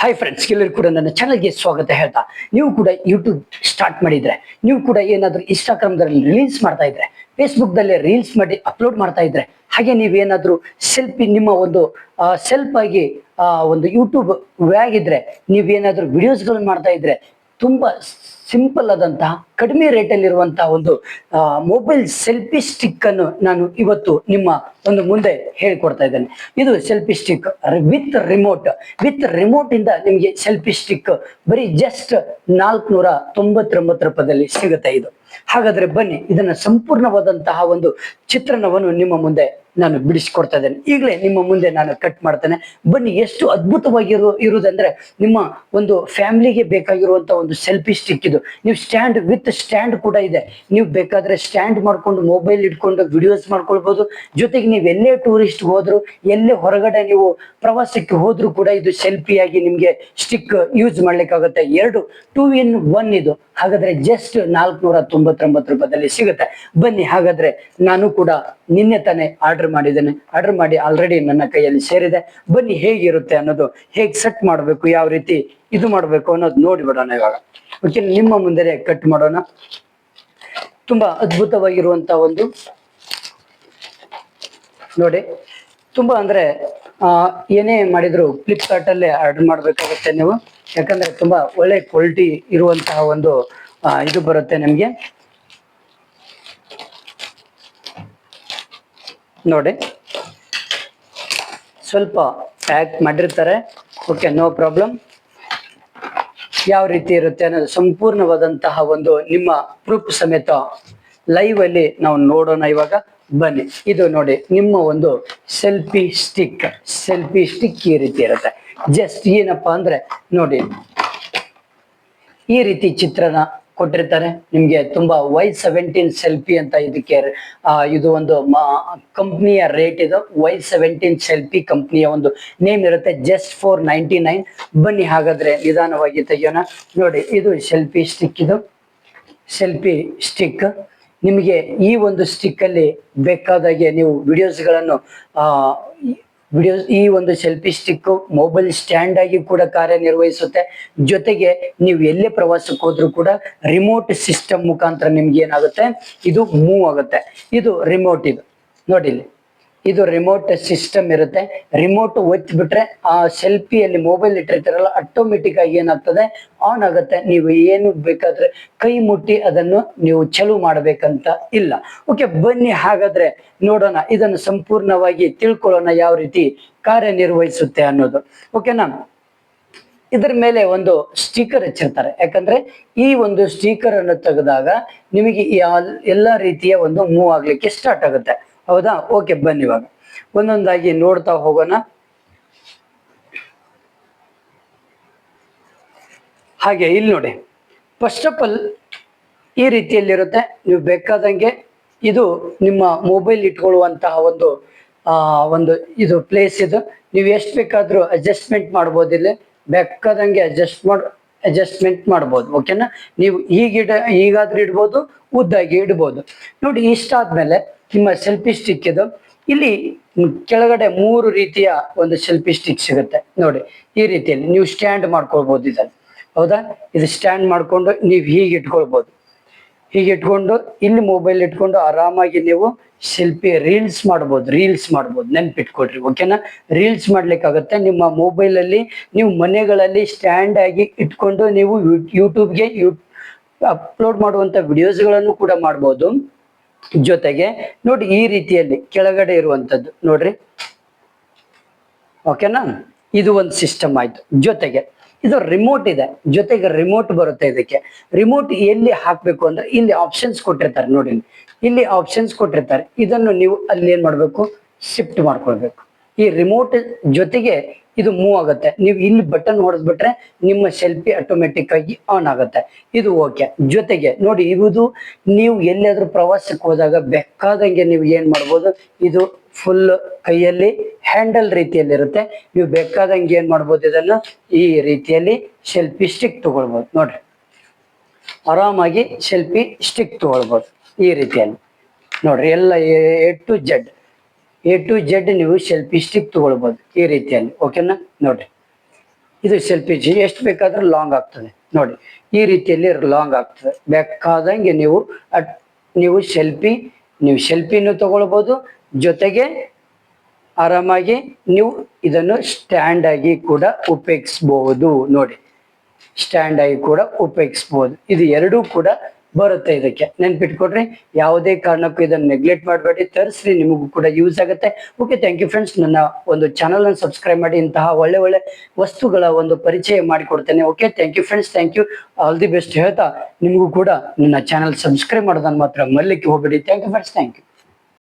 Hi friends, ಎಲ್ಲರೂ ಕೂಡ ನನ್ನ ಚಾನಲ್ಗೆ ಸ್ವಾಗತ ಹೇಳ್ತಾ, ನೀವು ಕೂಡ ಯೂಟ್ಯೂಬ್ ಸ್ಟಾರ್ಟ್ ಮಾಡಿದ್ರೆ, ನೀವು ಕೂಡ ಏನಾದರೂ ಇನ್ಸ್ಟಾಗ್ರಾಮ್ದಲ್ಲಿ ರೀಲ್ಸ್ ಮಾಡ್ತಾ ಇದ್ರೆ, ಫೇಸ್ಬುಕ್ ದಲ್ಲೇ ರೀಲ್ಸ್ ಮಾಡಿ ಅಪ್ಲೋಡ್ ಮಾಡ್ತಾ ಇದ್ರೆ, ಹಾಗೆ ನೀವೇನಾದ್ರೂ ಸೆಲ್ಫಿ ನಿಮ್ಮ ಒಂದು ಸೆಲ್ಫ್ ಆಗಿ ಒಂದು ಯೂಟ್ಯೂಬ್ ಆಗಿದ್ರೆ, ನೀವೇನಾದ್ರೂ ವಿಡಿಯೋಸ್ಗಳನ್ನ ಮಾಡ್ತಾ ಇದ್ರೆ, ತುಂಬಾ ಸಿಂಪಲ್ ಆದಂತಹ ಕಡಿಮೆ ರೇಟಲ್ಲಿ ಇರುವಂತಹ ಒಂದು ಮೊಬೈಲ್ ಸೆಲ್ಫಿ ಸ್ಟಿಕ್ ಅನ್ನು ನಾನು ಇವತ್ತು ನಿಮ್ಮ ಒಂದು ಮುಂದೆ ಹೇಳಿಕೊಡ್ತಾ ಇದ್ದೇನೆ. ಇದು ಸೆಲ್ಫಿ ಸ್ಟಿಕ್ ವಿತ್ ರಿಮೋಟ್ ಇಂದ ನಿಮಗೆ ಸೆಲ್ಫಿ ಸ್ಟಿಕ್ ಬರೀ ಜಸ್ಟ್ 499 ರೂಪಾಯಿದಲ್ಲಿ ಸಿಗುತ್ತೆ. ಇದು ಹಾಗಾದ್ರೆ ಬನ್ನಿ, ಇದನ್ನ ಸಂಪೂರ್ಣವಾದಂತಹ ಒಂದು ಚಿತ್ರಣವನ್ನು ನಿಮ್ಮ ಮುಂದೆ ನಾನು ಬಿಡಿಸಿಕೊಡ್ತಾ ಇದ್ದೇನೆ. ಈಗಲೇ ನಿಮ್ಮ ಮುಂದೆ ನಾನು ಕಟ್ ಮಾಡ್ತೇನೆ. ಬನ್ನಿ, ಎಷ್ಟು ಅದ್ಭುತವಾಗಿ ಇರುವುದಂದ್ರೆ, ನಿಮ್ಮ ಒಂದು ಫ್ಯಾಮಿಲಿಗೆ ಬೇಕಾಗಿರುವಂತಹ ಒಂದು ಸೆಲ್ಫಿ ಸ್ಟಿಕ್ ಇದು. ನೀವು ಸ್ಟ್ಯಾಂಡ್ ಕೂಡ ಇದೆ. ನೀವು ಬೇಕಾದ್ರೆ ಸ್ಟ್ಯಾಂಡ್ ಮಾಡ್ಕೊಂಡು ಮೊಬೈಲ್ ಇಟ್ಕೊಂಡು ವಿಡಿಯೋಸ್ ಮಾಡ್ಕೊಳ್ಬಹುದು. ಜೊತೆಗೆ ನೀವು ಎಲ್ಲೇ ಟೂರಿಸ್ಟ್ ಹೋದ್ರು, ಎಲ್ಲೇ ಹೊರಗಡೆ ನೀವು ಪ್ರವಾಸಕ್ಕೆ ಹೋದ್ರು ಕೂಡ ಇದು ಸೆಲ್ಫಿಯಾಗಿ ನಿಮ್ಗೆ ಸ್ಟಿಕ್ ಯೂಸ್ ಮಾಡ್ಲಿಕ್ಕಾಗುತ್ತೆ. 2-in-1 ಇದು. ಹಾಗಾದ್ರೆ ಜಸ್ಟ್ 499 ರೂಪಾಯಿದಲ್ಲಿ ಸಿಗುತ್ತೆ. ಬನ್ನಿ, ಹಾಗಾದ್ರೆ ನಾನು ಕೂಡ ನಿನ್ನೆ ತಾನೇ ಆರ್ಡರ್ ಮಾಡಿದ್ದೇನೆ. ಆರ್ಡರ್ ಮಾಡಿ ಆಲ್ರೆಡಿ ನನ್ನ ಕೈಯಲ್ಲಿ ಸೇರಿದೆ. ಬನ್ನಿ, ಹೇಗಿರುತ್ತೆ ಅನ್ನೋದು, ಹೇಗೆ ಸೆಟ್ ಮಾಡಬೇಕು, ಯಾವ ರೀತಿ ಇದು ಮಾಡಬೇಕು ಅನ್ನೋದು ನೋಡಿಬಿಡೋಣ ಇವಾಗ. ಓಕೆ, ನಿಮ್ಮ ಮುಂದೆ ಕಟ್ ಮಾಡೋಣ. ತುಂಬಾ ಅದ್ಭುತವಾಗಿರುವಂತ ಒಂದು ನೋಡಿ, ತುಂಬಾ ಅಂದ್ರೆ ಏನೇ ಮಾಡಿದ್ರು ಫ್ಲಿಪ್ಕಾರ್ಟ್ ಅಲ್ಲೇ ಆರ್ಡರ್ ಮಾಡ್ಬೇಕಾಗುತ್ತೆ ನೀವು. ಯಾಕಂದ್ರೆ ತುಂಬಾ ಒಳ್ಳೆ ಕ್ವಾಲಿಟಿ ಇರುವಂತಹ ಒಂದು ಇದು ಬರುತ್ತೆ ನಿಮ್ಗೆ. ನೋಡಿ, ಸ್ವಲ್ಪ ಪ್ಯಾಕ್ ಮಾಡಿರ್ತಾರೆ. Okay, no problem. ಯಾವ ರೀತಿ ಇರುತ್ತೆ ಅನ್ನೋದು ಸಂಪೂರ್ಣವಾದಂತಹ ಒಂದು ನಿಮ್ಮ ಪ್ರೂಫ್ ಸಮೇತ ಲೈವ್ ಅಲ್ಲಿ ನಾವು ನೋಡೋಣ ಇವಾಗ. ಬನ್ನಿ, ಇದು ನೋಡಿ ನಿಮ್ಮ ಒಂದು ಸೆಲ್ಫಿ ಸ್ಟಿಕ್ ಈ ರೀತಿ ಇರುತ್ತೆ. ಜಸ್ಟ್ ಏನಪ್ಪಾ ಅಂದ್ರೆ ನೋಡಿ, ಈ ರೀತಿ ಚಿತ್ರನ ಕೊಟ್ಟಿರ್ತಾರೆ ನಿಮ್ಗೆ. ತುಂಬಾ Y17 ಸೆಲ್ಫಿ ಅಂತ ಇದಕ್ಕೆ ಇದು ಒಂದು ಕಂಪ್ನಿಯ ರೇಟ್. ಇದು Y17 ಸೆಲ್ಫಿ ಕಂಪ್ನಿಯ ಒಂದು ನೇಮ್ ಇರುತ್ತೆ. ಜಸ್ಟ್ 499. ಬನ್ನಿ, ಹಾಗಾದ್ರೆ ನಿಧಾನವಾಗಿ ತೆಗೆಯೋಣ. ನೋಡಿ, ಇದು ಸೆಲ್ಫಿ ಸ್ಟಿಕ್. ಇದು ಸೆಲ್ಫಿ ಸ್ಟಿಕ್ ನಿಮಗೆ ಈ ಒಂದು ಸ್ಟಿಕ್ ಅಲ್ಲಿ ಬೇಕಾದಾಗೆ ನೀವು ವಿಡಿಯೋಸ್ಗಳನ್ನು ಈ ಒಂದು ಸೆಲ್ಫಿ ಸ್ಟಿಕ್ ಮೊಬೈಲ್ ಸ್ಟ್ಯಾಂಡ್ ಆಗಿ ಕೂಡ ಕಾರ್ಯನಿರ್ವಹಿಸುತ್ತೆ. ಜೊತೆಗೆ ನೀವು ಎಲ್ಲೇ ಪ್ರವಾಸಕ್ಕೆ ಹೋದ್ರೂ ಕೂಡ ರಿಮೋಟ್ ಸಿಸ್ಟಮ್ ಮುಖಾಂತರ ನಿಮ್ಗೆ ಏನಾಗುತ್ತೆ, ಇದು ಮೂವ್ ಆಗುತ್ತೆ. ಇದು ರಿಮೋಟ್. ಇದು ನೋಡಿ, ಇದು ರಿಮೋಟ್ ಸಿಸ್ಟಮ್ ಇರುತ್ತೆ. ರಿಮೋಟ್ ಒತ್ತಿ ಬಿಟ್ರೆ ಆ ಸೆಲ್ಫಿಯಲ್ಲಿ ಮೊಬೈಲ್ ಇಟ್ಟಿರ್ತಾರಲ್ಲ, ಆಟೋಮೆಟಿಕ್ ಆಗಿ ಏನಾಗ್ತದೆ, ಆನ್ ಆಗುತ್ತೆ. ನೀವು ಏನು ಬೇಕಾದ್ರೆ ಕೈ ಮುಟ್ಟಿ ಅದನ್ನು ನೀವು ಚಾಲೂ ಮಾಡ್ಬೇಕಂತ ಇಲ್ಲ. ಓಕೆ, ಬನ್ನಿ ಹಾಗಾದ್ರೆ ನೋಡೋಣ, ಇದನ್ನು ಸಂಪೂರ್ಣವಾಗಿ ತಿಳ್ಕೊಳ್ಳೋಣ ಯಾವ ರೀತಿ ಕಾರ್ಯನಿರ್ವಹಿಸುತ್ತೆ ಅನ್ನೋದು. ಓಕೆನಾ. ಇದರ ಮೇಲೆ ಒಂದು ಸ್ಟಿಕರ್ ಹಚ್ಚಿರ್ತಾರೆ. ಯಾಕಂದ್ರೆ ಈ ಒಂದು ಸ್ಟಿಕರ್ ಅನ್ನು ತೆಗೆದಾಗ ನಿಮಗೆ ಎಲ್ಲಾ ರೀತಿಯ ಒಂದು ಮೂವ್ ಆಗ್ಲಿಕ್ಕೆ ಸ್ಟಾರ್ಟ್ ಆಗುತ್ತೆ. ಹೌದಾ? ಓಕೆ, ಬನ್ನಿ ಇವಾಗ ಒಂದೊಂದಾಗಿ ನೋಡ್ತಾ ಹೋಗೋಣ. ಹಾಗೆ ಇಲ್ಲಿ ನೋಡಿ, ಫಸ್ಟ್ ಆಫ್ ಆಲ್ ಈ ರೀತಿಯಲ್ಲಿರುತ್ತೆ. ನೀವು ಬೇಕಾದಂಗೆ ಇದು ನಿಮ್ಮ ಮೊಬೈಲ್ ಇಟ್ಕೊಳ್ಳುವಂತಹ ಒಂದು ಇದು ಪ್ಲೇಸ್. ಇದು ನೀವು ಎಷ್ಟು ಬೇಕಾದ್ರೂ ಅಡ್ಜಸ್ಟ್ಮೆಂಟ್ ಮಾಡ್ಬೋದು. ಇಲ್ಲಿ ಬೇಕಾದಂಗೆ ಅಡ್ಜಸ್ಟ್ಮೆಂಟ್ ಮಾಡ್ಬೋದು. ಓಕೆನಾ. ನೀವು ಹೀಗಾದ್ರೂ ಇಡ್ಬೋದು, ಉದ್ದಾಗಿ ಇಡ್ಬೋದು. ನೋಡಿ, ಇಷ್ಟಾದ್ಮೇಲೆ ನಿಮ್ಮ ಸೆಲ್ಫಿ ಸ್ಟಿಕ್ ಇದು. ಇಲ್ಲಿ ಕೆಳಗಡೆ 3 ರೀತಿಯ ಒಂದು ಸೆಲ್ಫಿ ಸ್ಟಿಕ್ ಸಿಗುತ್ತೆ. ನೋಡಿ, ಈ ರೀತಿಯಲ್ಲಿ ನೀವು ಸ್ಟ್ಯಾಂಡ್ ಮಾಡ್ಕೊಳ್ಬಹುದು ಇದನ್ನು. ಹೌದಾ? ಇದು ಸ್ಟ್ಯಾಂಡ್ ಮಾಡ್ಕೊಂಡು ನೀವು ಹೀಗೆ ಇಟ್ಕೊಳ್ಬಹುದು. ಹೀಗೆ ಇಟ್ಕೊಂಡು ಇಲ್ಲಿ ಮೊಬೈಲ್ ಇಟ್ಕೊಂಡು ಆರಾಮಾಗಿ ನೀವು ರೀಲ್ಸ್ ಮಾಡ್ಬೋದು. ನೆನ್ಪಿಟ್ಕೊಡ್ರಿ. ಓಕೆನಾ. ರೀಲ್ಸ್ ಮಾಡ್ಲಿಕ್ಕಾಗತ್ತೆ. ನಿಮ್ಮ ಮೊಬೈಲ್ ಅಲ್ಲಿ ನೀವು ಮನೆಗಳಲ್ಲಿ ಸ್ಟ್ಯಾಂಡ್ ಆಗಿ ಇಟ್ಕೊಂಡು ನೀವು ಯೂಟ್ಯೂಬ್ಗೆ ಅಪ್ಲೋಡ್ ಮಾಡುವಂತ ವಿಡಿಯೋಸ್ಗಳನ್ನು ಕೂಡ ಮಾಡ್ಬೋದು. ಜೊತೆಗೆ ನೋಡಿ, ಈ ರೀತಿಯಲ್ಲಿ ಕೆಳಗಡೆ ಇರುವಂತದ್ದು ನೋಡ್ರಿ. ಓಕೆನಾ. ಇದು ಒಂದು ಸಿಸ್ಟಮ್ ಆಯ್ತು. ಜೊತೆಗೆ ಇದು ರಿಮೋಟ್ ಇದೆ. ಜೊತೆಗೆ ರಿಮೋಟ್ ಬರುತ್ತೆ. ಇದಕ್ಕೆ ರಿಮೋಟ್ ಎಲ್ಲಿ ಹಾಕ್ಬೇಕು ಅಂದ್ರೆ ಇಲ್ಲಿ ಆಪ್ಷನ್ಸ್ ಕೊಟ್ಟಿರ್ತಾರೆ. ನೋಡಿ, ಇಲ್ಲಿ ಆಪ್ಷನ್ಸ್ ಕೊಟ್ಟಿರ್ತಾರೆ. ಇದನ್ನು ನೀವು ಅಲ್ಲಿ ಏನ್ ಮಾಡ್ಬೇಕು, ಶಿಫ್ಟ್ ಮಾಡ್ಕೊಳ್ಬೇಕು. ಈ ರಿಮೋಟ್ ಜೊತೆಗೆ ಇದು ಮೂವ್ ಆಗುತ್ತೆ. ನೀವು ಇಲ್ಲಿ ಬಟನ್ ಹೊಡೆದ್ಬಿಟ್ರೆ ನಿಮ್ಮ ಸೆಲ್ಫಿ ಆಟೋಮೆಟಿಕ್ ಆಗಿ ಆನ್ ಆಗುತ್ತೆ. ಇದು ಓಕೆ. ಜೊತೆಗೆ ನೋಡಿ, ಇದು ನೀವು ಎಲ್ಲಿಯಾದ್ರೂ ಪ್ರವಾಸಕ್ಕೆ ಹೋದಾಗ ಬೇಕಾದಂಗೆ ನೀವು ಏನ್ ಮಾಡ್ಬೋದು, ಇದು ಫುಲ್ ಕೈಯಲ್ಲಿ ಹ್ಯಾಂಡಲ್ ರೀತಿಯಲ್ಲಿ ಇರುತ್ತೆ. ನೀವು ಬೇಕಾದಂಗೆ ಏನ್ ಮಾಡ್ಬೋದು, ಇದನ್ನ ಈ ರೀತಿಯಲ್ಲಿ ಸೆಲ್ಫಿ ಸ್ಟಿಕ್ ತಗೊಳ್ಬೋದು. ನೋಡ್ರಿ, ಆರಾಮಾಗಿ ಸೆಲ್ಫಿ ಸ್ಟಿಕ್ ತಗೊಳ್ಬೋದು ಈ ರೀತಿಯಲ್ಲಿ. ನೋಡ್ರಿ, ಎಲ್ಲ ಎ ಟು ಜೆಡ್ ನೀವು ಸೆಲ್ಫಿ ಸ್ಟಿಕ್ ತಗೊಳ್ಬೋದು ಈ ರೀತಿಯಲ್ಲಿ. ಓಕೆನಾ. ನೋಡ್ರಿ, ಇದು ಸೆಲ್ಫಿ ಎಷ್ಟು ಬೇಕಾದ್ರೂ ಲಾಂಗ್ ಆಗ್ತದೆ ನೋಡಿ, ಈ ರೀತಿಯಲ್ಲಿ ಲಾಂಗ್ ಆಗ್ತದೆ. ಬೇಕಾದಂಗೆ ನೀವು ಸೆಲ್ಫಿನೂ ತಗೊಳ್ಬೋದು, ಜೊತೆಗೆ ಆರಾಮಾಗಿ ನೀವು ಇದನ್ನು ಸ್ಟ್ಯಾಂಡ್ ಆಗಿ ಕೂಡ ಉಪಯೋಗಿಸ್ಬಹುದು. ನೋಡಿ, ಸ್ಟ್ಯಾಂಡ್ ಆಗಿ ಕೂಡ ಉಪಯೋಗಿಸ್ಬಹುದು. ಇದು ಎರಡೂ ಕೂಡ ಬರುತ್ತೆ. ಇದಕ್ಕೆ ನೆನ್ಪಿಟ್ಕೊಡ್ರಿ, ಯಾವುದೇ ಕಾರಣಕ್ಕೂ ಇದನ್ನು ನೆಗ್ಲೆಕ್ಟ್ ಮಾಡಬೇಡಿ, ತರಿಸ್ರಿ, ನಿಮಗೂ ಕೂಡ ಯೂಸ್ ಆಗುತ್ತೆ. Okay, thank you friends. ನನ್ನ ಒಂದು ಚಾನಲ್ ಅನ್ನು ಸಬ್ಸ್ಕ್ರೈಬ್ ಮಾಡಿ, ಇಂತಹ ಒಳ್ಳೆ ಒಳ್ಳೆ ವಸ್ತುಗಳ ಒಂದು ಪರಿಚಯ ಮಾಡಿಕೊಡ್ತೇನೆ. Okay, thank you friends, thank you, all the best ಹೇಳ್ತಾ ನಿಮಗೂ ಕೂಡ ನನ್ನ ಚಾನಲ್ ಸಬ್ಸ್ಕ್ರೈಬ್ ಮಾಡೋದನ್ನ ಮಾತ್ರ ಮರಿಲಿಕ್ಕೆ ಹೋಗ್ಬೇಡಿ. Thank you friends, thank you.